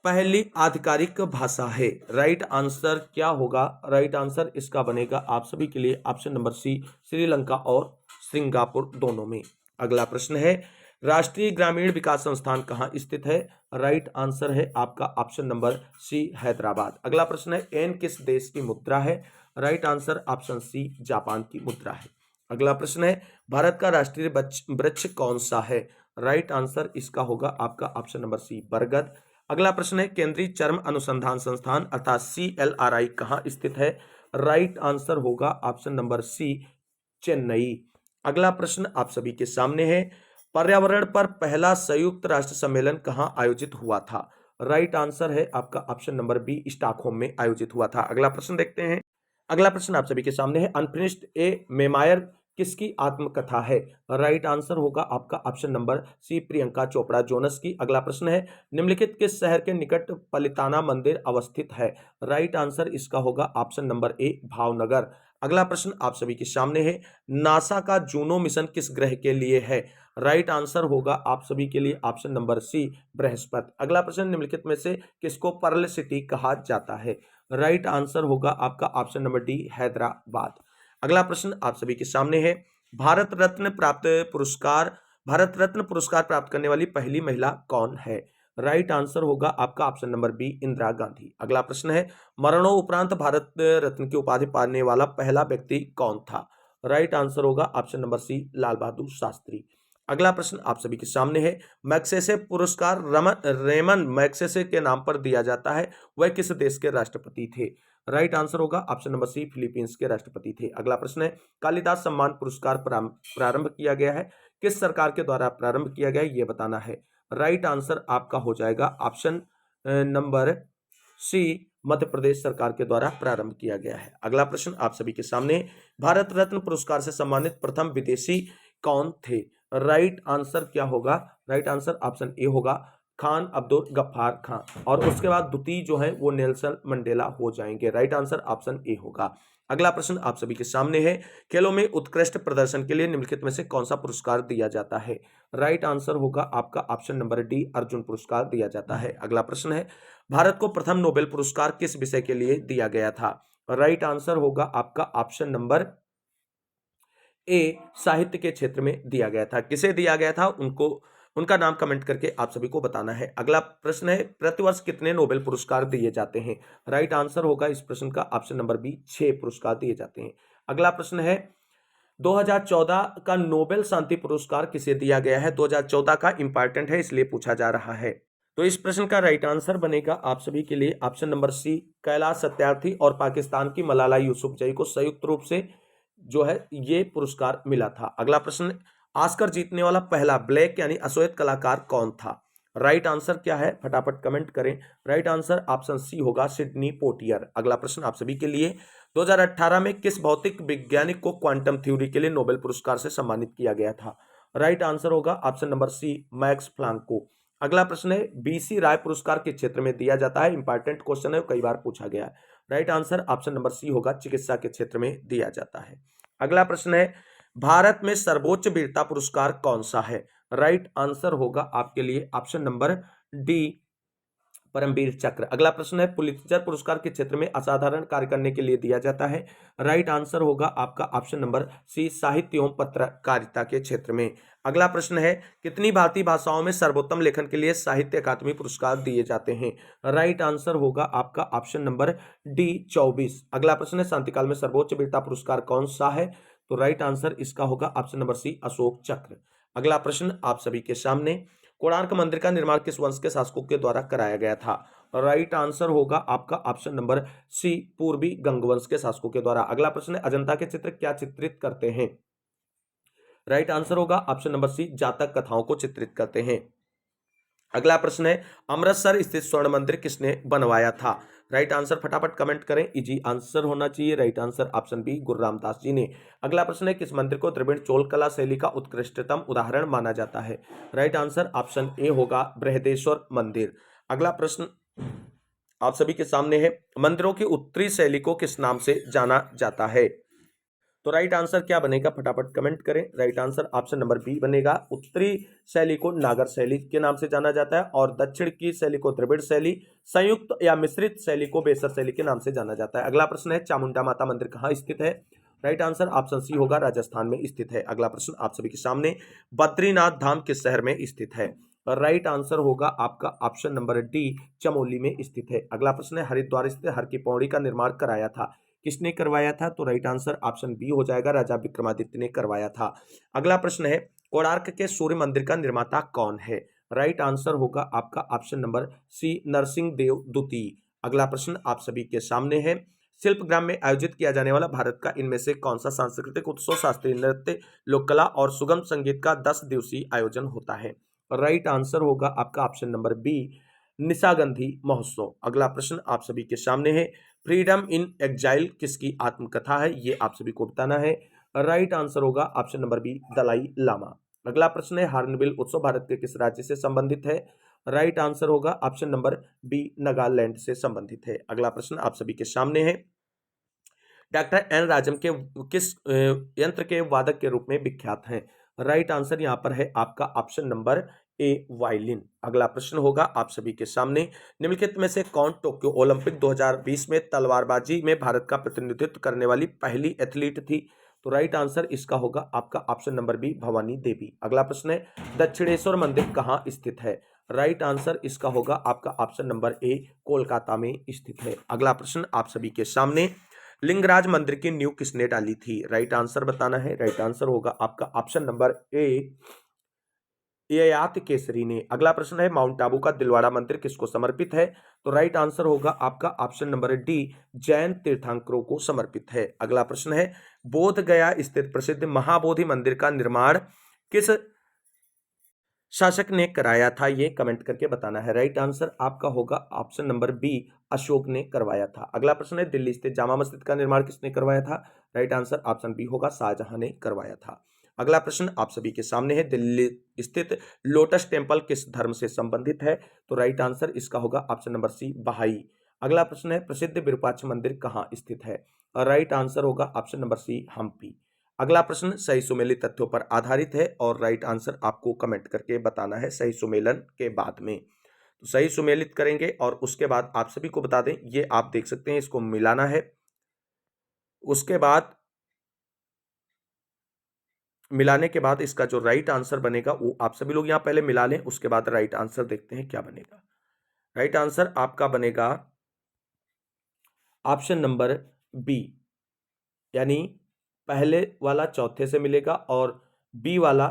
पहली आधिकारिक भाषा है? राइट आंसर क्या होगा? राइट आंसर इसका बनेगा आप सभी के लिए ऑप्शन नंबर सी, श्रीलंका और सिंगापुर दोनों में। अगला प्रश्न है, राष्ट्रीय ग्रामीण विकास संस्थान कहाँ स्थित है? राइट आंसर है आपका ऑप्शन नंबर सी, हैदराबाद। अगला प्रश्न है, एन किस देश की मुद्रा है? Right answer option C, Japan की मुद्रा है। अगला प्रश्न है, भारत का राष्ट्रीय वृक्ष कौन सा है? राइट आंसर इसका होगा आपका ऑप्शन नंबर सी, बरगद। अगला प्रश्न है, केंद्रीय चर्म अनुसंधान संस्थान अर्थात CLRI कहाँ स्थित है? राइट आंसर होगा ऑप्शन नंबर सी, चेन्नई। अगला प्रश्न आप सभी के सामने है, पर्यावरण पर पहला संयुक्त राष्ट्र सम्मेलन कहां आयोजित हुआ था? राइट आंसर है आपका ऑप्शन नंबर बी, स्टॉकहोम में आयोजित हुआ था। अगला प्रश्न देखते हैं। अगला प्रश्न आप सभी के सामने है, अनफिनिश्ड ए मेमायर किसकी आत्मकथा है? राइट आंसर होगा आपका option number C, Priyanka Chopra Jonas की। अगला प्रश्न है, निम्नलिखित किस शहर के निकट पलिताना मंदिर अवस्थित है? राइट आंसर इसका होगा ऑप्शन नंबर ए, भावनगर। अगला प्रश्न आप सभी के सामने है, नासा का जूनो मिशन किस ग्रह के लिए है? राइट आंसर होगा आप सभी के लिए ऑप्शन नंबर सी, बृहस्पति। अगला प्रश्न, निम्नलिखित में से किसको पर्ल सिटी कहा जाता है? राइट आंसर होगा आपका ऑप्शन नंबर डी, हैदराबाद। अगला प्रश्न आप सभी के सामने है, भारत रत्न पुरस्कार प्राप्त करने वाली पहली महिला कौन है? राइट आंसर होगा आपका option number B, Indira Gandhi. अगला प्रश्न है, मरणोपरांत भारत रत्न की उपाधि पाने वाला पहला व्यक्ति कौन था? राइट आंसर होगा ऑप्शन नंबर सी, लाल बहादुर शास्त्री। अगला प्रश्न आप सभी के सामने है, मैग्सेसे पुरस्कार रेमन मैग्सेसे के नाम पर दिया जाता है, वह किस देश के राष्ट्रपति थे? राइट आंसर होगा ऑप्शन नंबर सी, फिलीपींस के राष्ट्रपति थे। अगला प्रश्न है, कालिदास सम्मान पुरस्कार प्रारंभ किया गया है, किस सरकार के द्वारा प्रारंभ किया गया है, यह बताना है। राइट आंसर आपका हो जाएगा ऑप्शन नंबर सी, मध्य प्रदेश सरकार के द्वारा प्रारंभ किया गया है। अगला प्रश्न आप सभी के सामने, भारत रत्न पुरस्कार से सम्मानित प्रथम विदेशी कौन थे? राइट आंसर क्या होगा? राइट आंसर ऑप्शन ए होगा, खान अब्दुल गफ्फार खान, और उसके बाद द्वितीय जो है वो नेल्सन मंडेला हो जाएंगे। राइट आंसर ऑप्शन ए होगा। अगला प्रश्न आप सभी के सामने है, खेलों में उत्कृष्ट प्रदर्शन के लिए निम्नलिखित में से कौन सा पुरस्कार दिया जाता है? राइट आंसर होगा आपका ऑप्शन नंबर डी, अर्जुन पुरस्कार दिया जाता है। अगला प्रश्न है, भारत को प्रथम नोबेल पुरस्कार किस विषय के लिए दिया गया था? राइट आंसर होगा आपका ऑप्शन नंबर ए, साहित्य के क्षेत्र में दिया गया था। किसे दिया गया था, उनका नाम कमेंट करके आप सभी को बताना है। अगला प्रश्न है, प्रतिवर्ष कितने नोबेल पुरस्कार दिए जाते हैं? राइट आंसर होगा इस प्रश्न का ऑप्शन नंबर बी, 6 पुरस्कार दिए जाते हैं। अगला प्रश्न है, 2014 का नोबेल शांति पुरस्कार किसे दिया गया है? 2014 का इंपॉर्टेंट है इसलिए पूछा जा रहा है। तो इस प्रश्न का राइट आंसर बनेगा आप सभी के लिए option number C, Kailash Satyarthi और पाकिस्तान की मलाला यूसुफजई को संयुक्त रूप से जो है ये पुरस्कार मिला था। अगला प्रश्न, ऑस्कर जीतने वाला पहला ब्लैक यानी अश्वेत कलाकार कौन था? राइट आंसर क्या है, फटाफट कमेंट करें। राइट आंसर ऑप्शन सी होगा, सिडनी पोटियर। अगला प्रश्न आप सभी के लिए, 2018 में किस भौतिक वैज्ञानिक को क्वांटम थ्योरी के लिए नोबेल पुरस्कार से सम्मानित किया गया था? राइट आंसर होगा option number C, Max Planck को। अगला प्रश्न है, BC राय पुरस्कार के क्षेत्र में दिया जाता है, इंपॉर्टेंट क्वेश्चन है, कई बार पूछा गया है। Right answer option number C होगा, चिकित्सा के क्षेत्र में दिया जाता है। अगला प्रश्न है, भारत में सर्वोच्च वीरता पुरस्कार कौन सा है? राइट आंसर होगा आपके लिए ऑप्शन नंबर डी, परमवीर चक्र। अगला प्रश्न है, पुलित्जर पुरस्कार के क्षेत्र में असाधारण कार्य करने के लिए दिया जाता है। राइट आंसर होगा आपका ऑप्शन नंबर सी, साहित्य एवं पत्रकारिता के क्षेत्र में। अगला प्रश्न है, कितनी भारतीय भाषाओं में सर्वोत्तम लेखन के लिए साहित्य अकादमी पुरस्कार दिए जाते हैं? राइट आंसर होगा आपका ऑप्शन नंबर डी, 24। अगला प्रश्न है, शांतिकाल में सर्वोच्च वीरता पुरस्कार कौन सा है? तो राइट आंसर इसका होगा ऑप्शन नंबर सी, अशोक चक्र। अगला प्रश्न आप सभी के सामने, कोणार्क मंदिर का निर्माण किस वंश के शासकों के द्वारा कराया गया था? राइट आंसर होगा आपका ऑप्शन नंबर सी, पूर्वी गंगवंश के शासकों के द्वारा। अगला प्रश्न है, अजंता के चित्र क्या चित्रित करते हैं? राइट आंसर होगा ऑप्शन नंबर सी, जातक कथाओं को चित्रित करते हैं। अगला प्रश्न है, अमृतसर स्थित स्वर्ण मंदिर किसने बनवाया था? राइट आंसर फटाफट कमेंट करें, इजी आंसर होना चाहिए। राइट आंसर ऑप्शन बी, गुरु रामदास जी ने। अगला प्रश्न है, किस मंदिर को द्रविड़ चोल कला शैली का उत्कृष्टतम उदाहरण माना जाता है? राइट आंसर ऑप्शन ए होगा, बृहदेश्वर मंदिर। अगला प्रश्न आप सभी के सामने है, मंदिरों की उत्तरी शैली को किस नाम से जाना जाता है? तो राइट आंसर क्या बनेगा, फटाफट कमेंट करें। Right answer option number B बनेगा, उत्तरी शैली को नागर शैली के नाम से जाना जाता है और दक्षिण की शैली को द्रविड़ शैली, संयुक्त या मिश्रित शैली को बेसर शैली के नाम से जाना जाता है। अगला प्रश्न है, चामुंडा माता मंदिर कहाँ स्थित है? राइट आंसर ऑप्शन सी होगा, राजस्थान में स्थित है। अगला प्रश्न आप सभी के सामने, बद्रीनाथ धाम किस शहर में स्थित है? राइट आंसर होगा आपका ऑप्शन नंबर डी, चमोली में स्थित है। अगला प्रश्न है, हरिद्वार स्थित हर की पौड़ी का निर्माण कराया था, किसने करवाया था? तो राइट आंसर ऑप्शन बी हो जाएगा, राजा विक्रमादित्य ने करवाया था। अगला प्रश्न है, कोणार्क के सूर्य मंदिर का निर्माता कौन है? राइट आंसर होगा आपका ऑप्शन नंबर सी, नरसिंह देव द्वितीय। अगला प्रश्न आप सभी के सामने है, शिल्पग्राम में आयोजित किया जाने वाला भारत का इनमें से कौन सा सांस्कृतिक उत्सव शास्त्रीय नृत्य, लोक कला और सुगम संगीत का 10 दिवसीय आयोजन होता है? राइट आंसर होगा आपका ऑप्शन नंबर बी, निशागंधी महोत्सव। अगला प्रश्न आप सभी के सामने है, फ्रीडम इन एग्जाइल किसकी आत्मकथा है? ये आप सभी को बताना है। राइट आंसर होगा option number B, Dalai Lama. अगला प्रश्न है, हार्नबिल उत्सव भारत के किस राज्य से संबंधित है? राइट आंसर होगा ऑप्शन नंबर बी, नागालैंड से संबंधित है। अगला प्रश्न आप सभी के सामने है, डॉक्टर एन राजम के किस यंत्र के वादक के रूप में विख्यात हैं? राइट आंसर यहां पर है आपका ऑप्शन नंबर ए, वायलिन। अगला प्रश्न होगा आप सभी के सामने, निम्नलिखित में से कौन टोक्यो ओलंपिक 2020 में तलवारबाजी में भारत का प्रतिनिधित्व करने वाली पहली एथलीट थी? तो राइट आंसर इसका होगा आपका option number B, Bhavani Devi. अगला प्रश्न है, दक्षिणेश्वर मंदिर कहाँ स्थित है? राइट आंसर इसका होगा आपका ऑप्शन नंबर ए, कोलकाता में स्थित है। अगला प्रश्न आप सभी के सामने, लिंगराज मंदिर की नींव किसने डाली थी? राइट आंसर बताना है। राइट आंसर होगा आपका ऑप्शन नंबर ए, ययाति केसरी ने। अगला प्रश्न है, माउंट आबू का दिलवाड़ा मंदिर किसको समर्पित है? तो राइट आंसर होगा आपका ऑप्शन नंबर डी, जैन तीर्थंकरों को समर्पित है। अगला प्रश्न है, बोध गया स्थित प्रसिद्ध महाबोधि मंदिर का निर्माण किस शासक ने कराया था? ये कमेंट करके बताना है। राइट आंसर आपका होगा ऑप्शन नंबर बी, अशोक ने करवाया था। अगला प्रश्न है, दिल्ली स्थित जामा मस्जिद का निर्माण किसने करवाया था? राइट आंसर ऑप्शन बी होगा, शाहजहां ने करवाया था। अगला प्रश्न आप सभी के सामने है, दिल्ली स्थित लोटस टेम्पल किस धर्म से संबंधित है? तो राइट आंसर इसका होगा ऑप्शन नंबर सी, बहाई। अगला प्रश्न है, प्रसिद्ध विरूपाक्ष मंदिर कहाँ स्थित है? राइट आंसर होगा ऑप्शन नंबर सी, हम्पी। अगला प्रश्न सही सुमेलित तथ्यों पर आधारित है और राइट आंसर आपको कमेंट करके बताना है सही सुमेलन के बाद में। तो सही सुमेलित करेंगे और उसके बाद आप सभी को बता दें, ये आप देख सकते हैं, इसको मिलाना है। उसके बाद मिलाने के बाद इसका जो राइट आंसर बनेगा वो आप सभी लोग यहां पहले मिला लें, उसके बाद राइट आंसर देखते हैं क्या बनेगा। राइट आंसर आपका बनेगा ऑप्शन नंबर बी, यानी पहले वाला चौथे से मिलेगा और बी वाला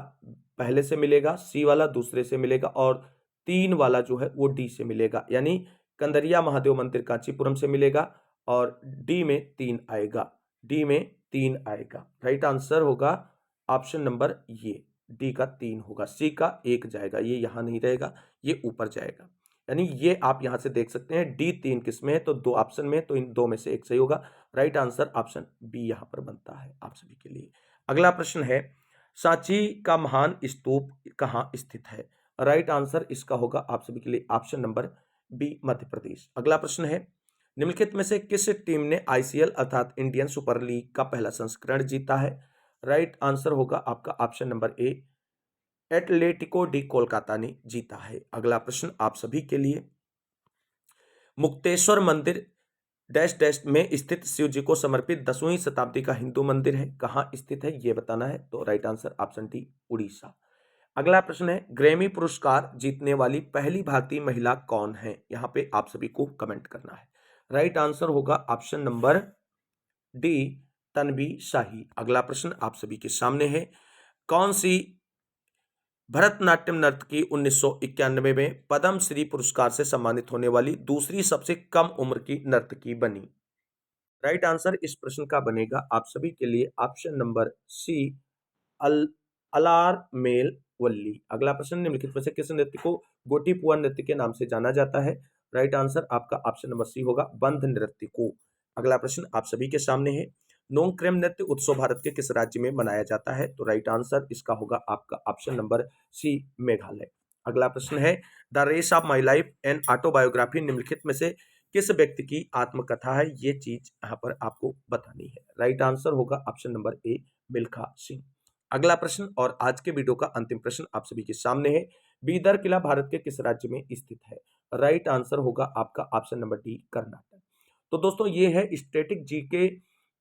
पहले से मिलेगा, सी वाला दूसरे से मिलेगा और 3 वाला जो है वो डी से मिलेगा, यानी कंदरिया महादेव मंदिर कांचीपुरम से मिलेगा और डी में 3 आएगा, डी में 3 आएगा। राइट आंसर होगा ऑप्शन नंबर ये, डी का 3 होगा, सी का 1 जाएगा, ये यहां नहीं रहेगा, ये ऊपर जाएगा। यानी ये आप यहां से देख सकते हैं, डी 3 किस में है? तो 2 ऑप्शन में, तो इन 2 में से एक सही होगा। राइट आंसर ऑप्शन बी यहां पर बनता है आप सभी के लिए। अगला प्रश्न है, सांची का महान स्तूप कहां स्थित है? राइट आंसर इसका होगा आप सभी के लिए option number B, Madhya Pradesh. अगला प्रश्न है, निम्नलिखित में से किस टीम ने आईसीएल अर्थात इंडियन सुपर लीग का पहला संस्करण जीता है? राइट आंसर होगा आपका ऑप्शन नंबर ए, एटलेटिको डी कोलकाता ने जीता है। अगला प्रश्न आप सभी के लिए, मुक्तेश्वर मंदिर डैश डैश में स्थित शिव जी को समर्पित 10वीं शताब्दी का हिंदू मंदिर है, कहाँ स्थित है ये बताना है। तो right answer option D, Orissa. अगला प्रश्न है, ग्रैमी पुरस्कार जीतने वाली पहली भारतीय महिला कौन है? यहां पे आप सभी को कमेंट करना है। राइट आंसर होगा ऑप्शन नंबर डी, तन्वी शाही। अगला प्रश्न आप सभी के सामने है, कौन सी भरतनाट्यम नर्तकी 1991 में पद्म श्री पुरस्कार से सम्मानित होने वाली दूसरी सबसे कम उम्र की नर्तकी बनी? राइट आंसर इस प्रश्न का बनेगा आप सभी के लिए ऑप्शन नंबर सी, अल अलार मेल वल्ली। अगला प्रश्न, निम्नलिखित में से किस नृत्य को गोटीपुआ नृत्य के नाम से जाना जाता है? राइट आंसर आपका ऑप्शन नंबर सी होगा, बंध नृत्य को। अगला प्रश्न आप सभी के सामने है, नोंगक्रेम नृत्य उत्सव भारत के किस राज्य में मनाया जाता है? तो राइट आंसर इसका होगा आपका ऑप्शन नंबर सी, मेघालय। अगला प्रश्न है, The Race of My Life and autobiography निम्नलिखित में से किस व्यक्ति की आत्मकथा है? ये चीज यहाँ पर आपको बतानी है। राइट आंसर होगा ऑप्शन नंबर ए, मिल्खा सिंह। अगला प्रश्न और आज के वीडियो का अंतिम प्रश्न आप सभी के सामने है, बीदर किला भारत के किस राज्य में स्थित है? राइट आंसर होगा आपका ऑप्शन नंबर डी, कर्नाटक। तो दोस्तों ये है स्टैटिक जीके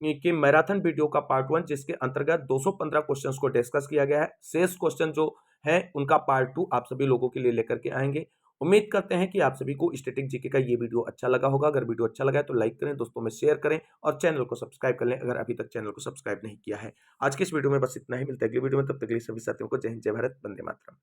कि मैराथन वीडियो का पार्ट 1 जिसके अंतर्गत 215 क्वेश्चंस को डिस्कस किया गया है। शेष क्वेश्चन जो है उनका पार्ट 2 आप सभी लोगों के लिए लेकर के आएंगे। उम्मीद करते हैं कि आप सभी को स्टैटिक जीके का ये वीडियो अच्छा लगा होगा। अगर वीडियो अच्छा लगा है तो लाइक करें, दोस्तों में शेयर करें और चैनल को सब्सक्राइब कर लें अगर अभी तक चैनल को सब्सक्राइब नहीं किया है। आज की इस वीडियो में बस इतना ही, मिलता है अगली वीडियो में, तब तक के लिए सभी साथियों को जय हिंद, जय भारत, वंदे मातरम।